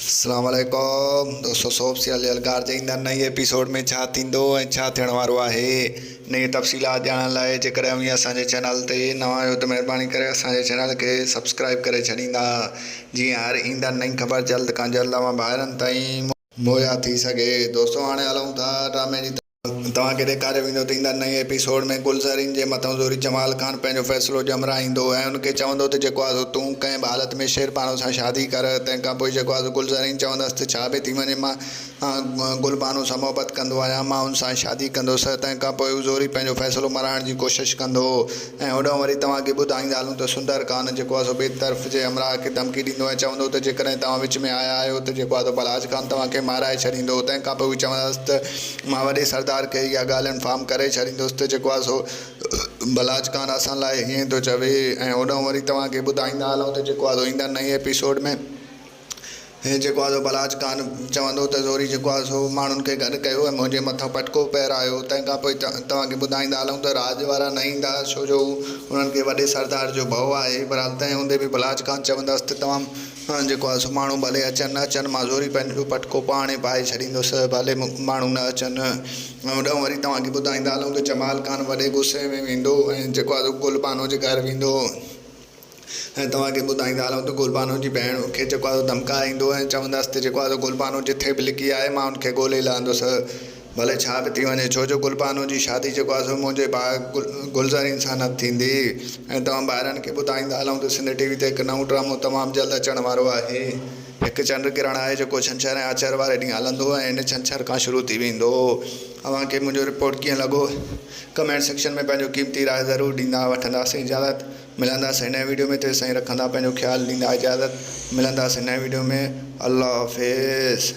अस्सलाम वालेकुम दोस्तों, सोप से अलगार जे ईंदा नई एपिसोड में छा थींदो ऐं छा थियण वारो आहे। नई तफ़सीलात ॼाणण लाइ जेकर अव्हीं असांजे चैनल ते नवां आहियो त महिरबानी करे असांजे चैनल खे सब्सक्राइब करे छॾींदा, जीअं हर ईंदड़ नई ख़बर जल्द खां जल्द तव्हां ॿाहिरनि ताईं मुहैया थी सघे। दोस्तों हाणे हलूं था ड्रामे जी। तव्हांखे ॾेखारियो वेंदो त ईंदड़ नई एपिसोड में गुलज़रीन जे मथां ज़ोरी जमाल ख़ान पंहिंजो फ़ैसिलो जमराईंदो ऐं उनखे चवंदो त जेको आहे तूं कंहिं बि हालत में शेरबानो सां शादी कर। तंहिंखां पोइ जेको आहे गुलज़रीन चवंदसि त छा बि थी वञे, मां गुलबानो सां मोहबत कंदो आहियां, मां हुन सां शादी कंदुसि। तंहिंखां पोइ हू ज़ोरी पंहिंजो फ़ैसिलो मराइण जी कोशिशि कंदो ऐं होॾां वरी तव्हांखे ॿुधाईंदा हलूं त सुंदर खान जेको आहे ॿिए तरफ़ जे हमराह खे धमकी ॾींदो ऐं चवंदो त जेकॾहिं तव्हां विच में आया आहियो त जेको आहे बलाज खान तव्हांखे माराए छॾींदो। तंहिंखां पोइ हू चवंदसि त मां वॾे सरदार खे इहा ॻाल्हि इंफॉर्म करे छॾींदुसि त जेको आहे बलाज खान असां लाइ हीअं थो चवे। ऐं होॾां वरी तव्हांखे ॿुधाईंदा हलूं त जेको आहे ईंदड़ नई एपिसोड में हे जेको आहे बलाज खान चवंदो त ज़ोरी जेको आहे माण्हुनि खे गॾु कयो ऐं मुंहिंजे मथां पटको पहिरायो। तंहिंखां पोइ तव्हांखे ॿुधाईंदा हलूं त राज वारा न ईंदा, छो जो उन्हनि खे वॾे सरदार जो भउ आहे। पर तंहिं हूंदे बि बलाज खान चवंदसि त तव्हां जेको आहे माण्हू भले अचनि न अचनि, मां ज़ोरी पंहिंजो पटको पाणे पाए छॾींदुसि, भले माण्हू न अचनि। ऐं होॾां वरी तव्हांखे ॿुधाईंदा हलूं त जमाल खान वॾे गुस्से में वेंदो ऐं जेको आहे गुलबानो जे घर वेंदो ऐं तव्हांखे ॿुधाईंदा हलूं त गुलबानो जी भेण खे जेको आहे धमकाईंदो ऐं चवंदसि त जेको आहे गुलबानो जिथे बि लिकी आहे मां हुनखे ॻोल्हे लहंदुसि, भले छा बि थी वञे, छो जो गुलबानो जी शादी जेको आहे मुंहिंजे भाउ गुलज़रीन सां न थींदी। ऐं तव्हां ॿाहिरनि खे ॿुधाईंदा हलूं त सिंध टीवी ते हिकु नओं ड्रामो तमामु जल्द अचण वारो आहे। हिकु चंड किरण आहे जेको छंछरु ऐं आर्तवार वारे ॾींहुं हलंदो ऐं इन छंछर खां शुरू थी वेंदो। तव्हांखे मुंहिंजो रिपोर्ट कीअं लॻो कमेंट सेक्शन में पंहिंजो क़ीमती राय ज़रूरु ॾींदा। वठंदासीं इजाज़त, मिलंदासीं हिन वीडियो में। तेसिताईं रखंदा पंहिंजो ख़्यालु, ॾींदा इजाज़त, मिलंदासीं हिन वीडियो में। अल्लाह हाफ़िज़।